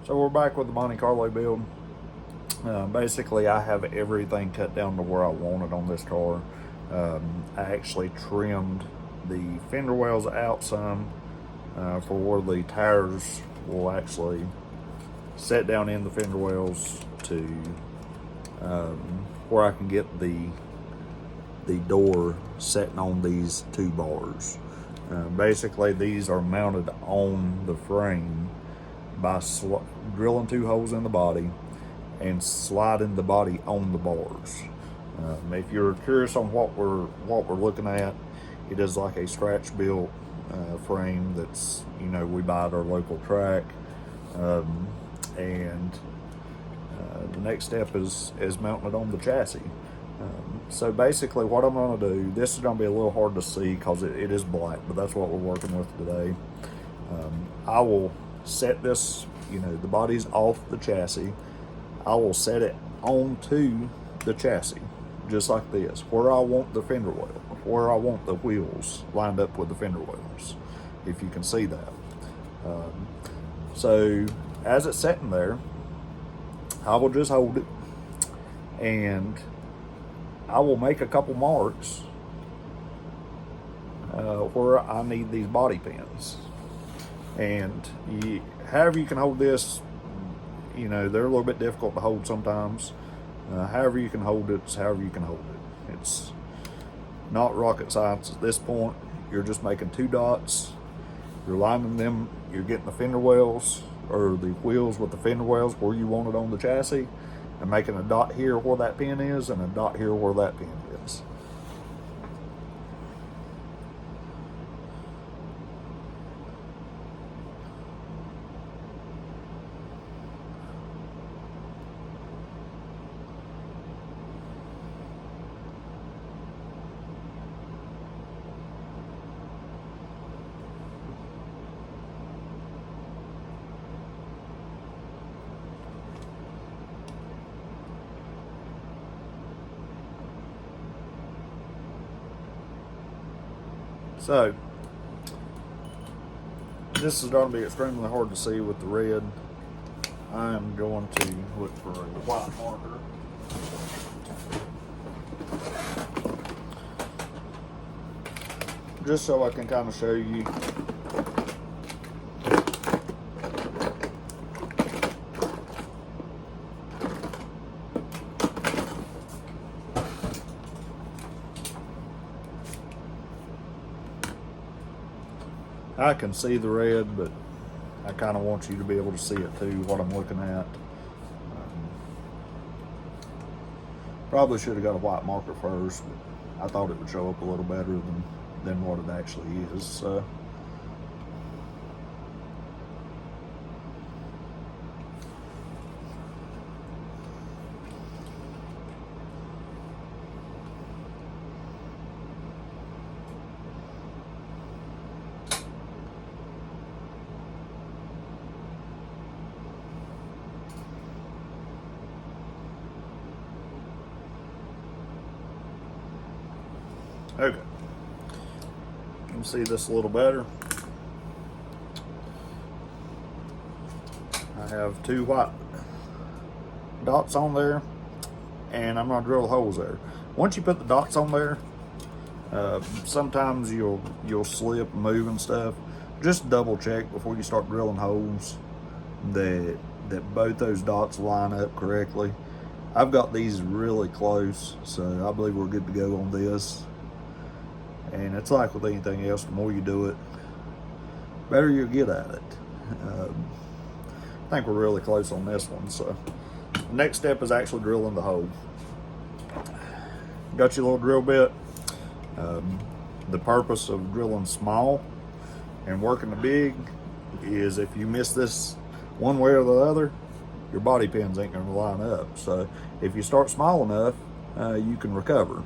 So we're back with the Monte Carlo build. Basically, I have everything cut down to where I want it on this car. I actually trimmed the fender wells out some for where the tires will actually set down in the fender wells to where I can get the door setting on these two bars. Basically, these are mounted on the frame by drilling 2 holes in the body and sliding the body on the bars. If you're curious on what we're looking at, it is like a scratch built frame that's, we buy at our local track. And the next step is mounting it on the chassis. So basically what I'm going to do, this is going to be a little hard to see because it is black, but that's what we're working with today. I will set this, the body's off the chassis. I will set it onto the chassis, just like this, where I want the fender well, where I want the wheels lined up with the fender wells, if you can see that. So as it's sitting there, I will just hold it and I will make a couple marks where I need these body pins. And however you can hold this, they're a little bit difficult to hold sometimes. However you can hold it, however you can hold it. It's not rocket science at this point. You're just making 2 dots. You're lining them. You're getting the fender wells or the wheels with the fender wells where you want it on the chassis, and making a dot here where that pin is and a dot here where that pin is. So, this is going to be extremely hard to see with the red. I am going to look for a white marker. Just so I can kind of show you. I can see the red, but I kind of want you to be able to see it too, what I'm looking at. Probably should have got a white marker first, but I thought it would show up a little better than what it actually is. So. Okay, you can see this a little better. I have 2 white dots on there, and I'm going to drill holes there. Once you put the dots on there, sometimes you'll slip and move and stuff. Just double check before you start drilling holes that both those dots line up correctly. I've got these really close, so I believe we're good to go on this. And it's like with anything else, the more you do it, better you'll get at it. I think we're really close on this one. So the next step is actually drilling the hole. Got your little drill bit. The purpose of drilling small and working the big is if you miss this one way or the other, your body pins ain't going to line up. So if you start small enough, you can recover.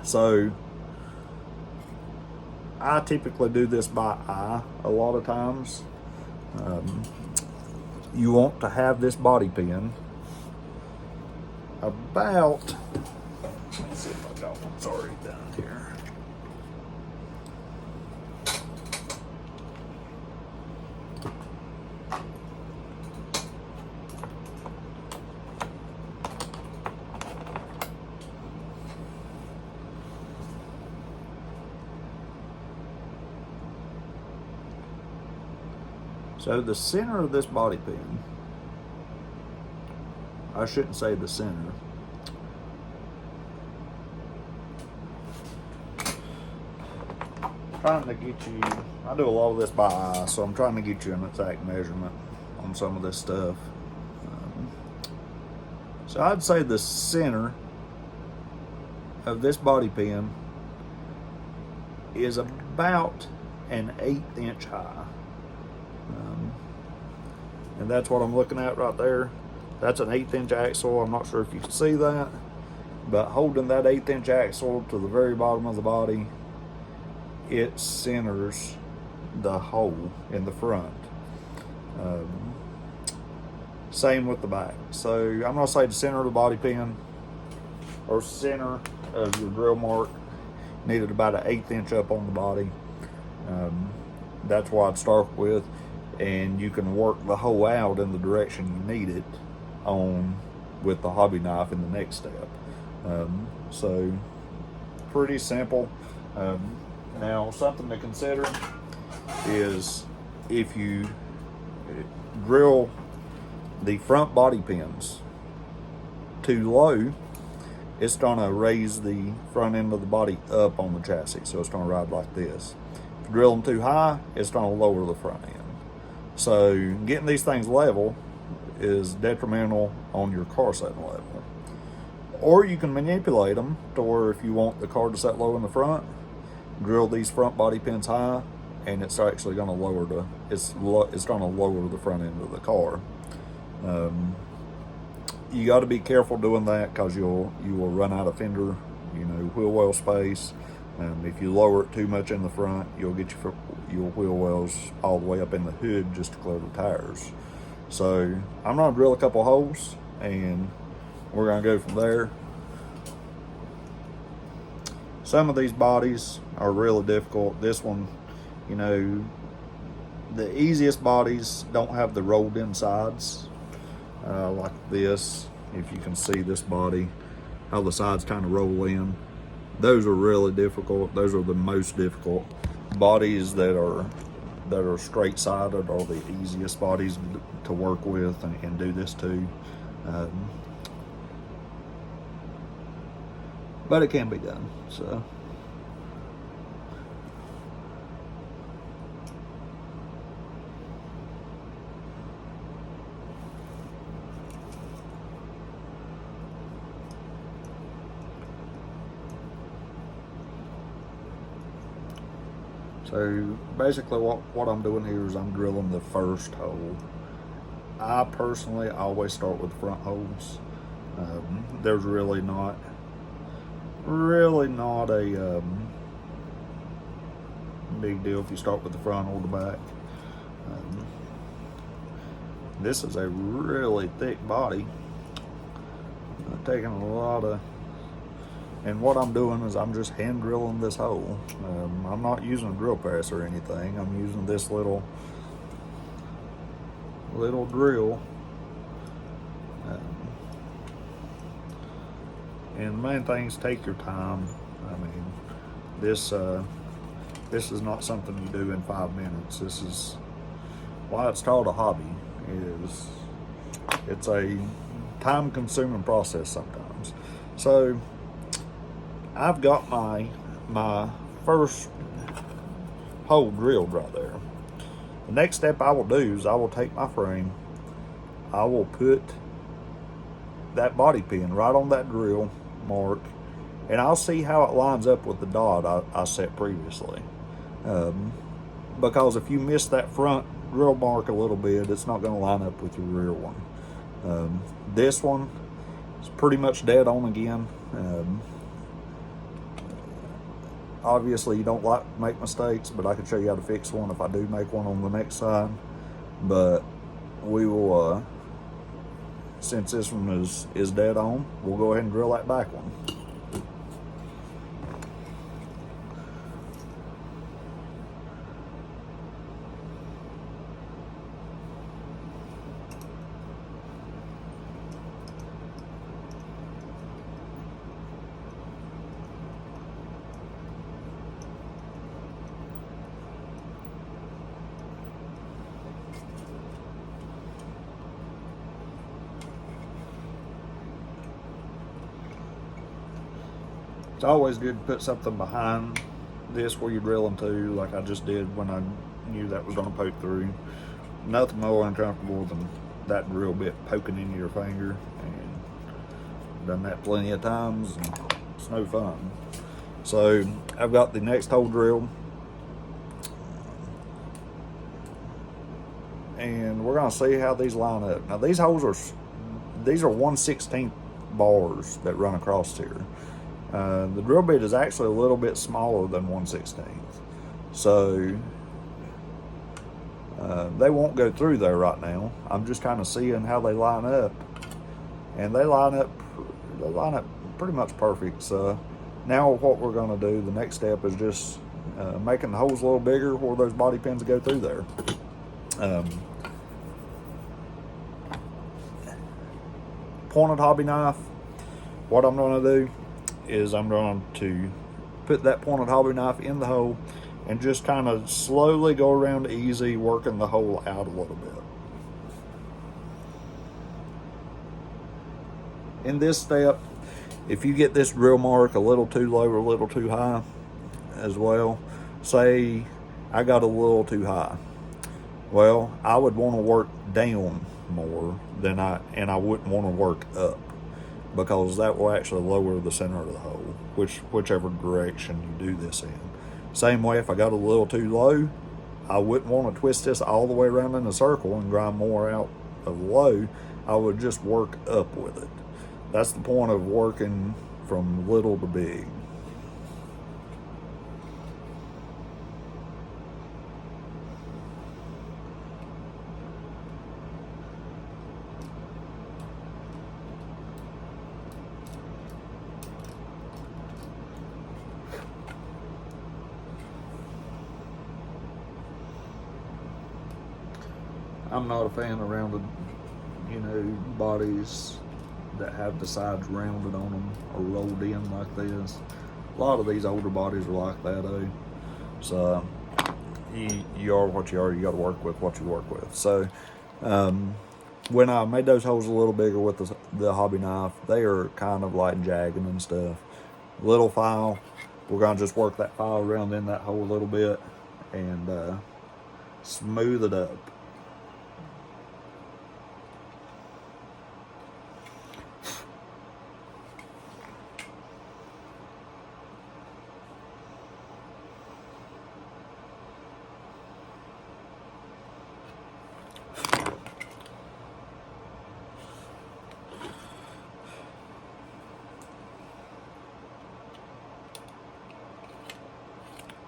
So I typically do this by eye a lot of times. You want to have this body pin about, let's see if I got one, it's already done here. So the center of this body pin, I shouldn't say the center. Trying to get you, I do a lot of this by eye, so I'm trying to get you an exact measurement on some of this stuff. So I'd say the center of this body pin is about an 1/8 inch high. And that's what I'm looking at right there. That's an 1/8 inch axle. I'm not sure if you can see that, but holding that 1/8 inch axle to the very bottom of the body, it centers the hole in the front. Same with the back. So I'm going to say the center of the body pin or center of your drill mark needed about an 1/8 inch up on the body. That's what I'd start with, and you can work the hole out in the direction you need it on with the hobby knife in the next step. So pretty simple. Now something to consider is if you drill the front body pins too low, it's going to raise the front end of the body up on the chassis, so it's going to ride like this. If you drill them too high, it's going to lower the front end. So getting these things level is detrimental on your car setting level. Or you can manipulate them to where if you want the car to set low in the front, drill these front body pins high, and it's actually going to lower it's going to lower the front end of the car. You got to be careful doing that because you will run out of fender, wheel well space. If you lower it too much in the front, you'll get your wheel wells all the way up in the hood just to clear the tires. So I'm going to drill a couple holes, and we're going to go from there. Some of these bodies are really difficult. This one, the easiest bodies don't have the rolled in sides. Like this, if you can see this body, how the sides kind of roll in. Those are really difficult. Those are the most difficult. Bodies that are straight sided are the easiest bodies to work with and do this to. But it can be done. So. So basically what I'm doing here is I'm drilling the first hole. I personally always start with the front holes. There's really not a big deal if you start with the front or the back. This is a really thick body. I'm taking a lot of, and what I'm doing is I'm just hand drilling this hole. I'm not using a drill press or anything. I'm using this little drill. And the main thing is take your time. I mean, this is not something you do in 5 minutes. This is why it's called a hobby. It's a time-consuming process sometimes. So I've got my first hole drilled right there. The next step I will do is I will take my frame, I will put that body pin right on that drill mark, and I'll see how it lines up with the dot I set previously. Because if you miss that front drill mark a little bit, it's not going to line up with your rear one. This one is pretty much dead on again. Obviously you don't like to make mistakes, but I can show you how to fix one if I do make one on the next side. But we will, since this one is dead on, we'll go ahead and drill that back one. It's always good to put something behind this where you're drilling to, like I just did when I knew that was going to poke through. Nothing more uncomfortable than that drill bit poking into your finger, and done that plenty of times, and it's no fun. So I've got the next hole drilled, and we're going to see how these line up. Now these holes are 1/16 bars that run across here. The drill bit is actually a little bit smaller than 1/16, so they won't go through there right now. I'm just kind of seeing how they line up, and they line up pretty much perfect. So now what we're going to do, the next step is just making the holes a little bigger where those body pins go through there. Pointed hobby knife, what I'm going to do is I'm going to put that pointed hobby knife in the hole and just kind of slowly go around easy, working the hole out a little bit. In this step, if you get this drill mark a little too low or a little too high as well, say I got a little too high, well, I would want to work down more than I wouldn't want to work up, because that will actually lower the center of the hole, whichever direction you do this in. Same way, if I got a little too low, I wouldn't want to twist this all the way around in a circle and grind more out of low. I would just work up with it. That's the point of working from little to big. I'm not a fan of rounded, bodies that have the sides rounded on them or rolled in like this. A lot of these older bodies are like that, though. So you are what you are. You got to work with what you work with. So when I made those holes a little bigger with the hobby knife, they are kind of like jagging and stuff. Little file, we're gonna just work that file around in that hole a little bit and smooth it up.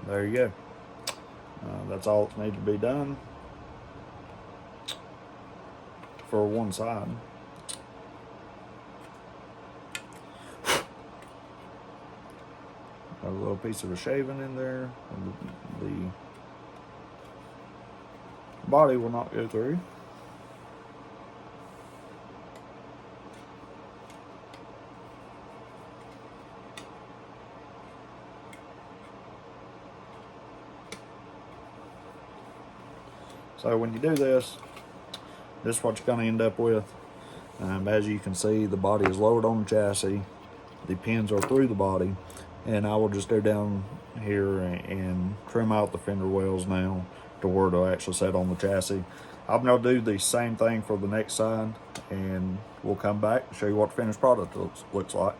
There you go. That's all that needs to be done for one side. Got a little piece of a shaving in there. The body will not go through. So when you do this is what you're going to end up with. As you can see, the body is lowered on the chassis. The pins are through the body. And I will just go down here and trim out the fender wells now to where it'll actually set on the chassis. I'm going to do the same thing for the next side, and we'll come back and show you what the finished product looks like.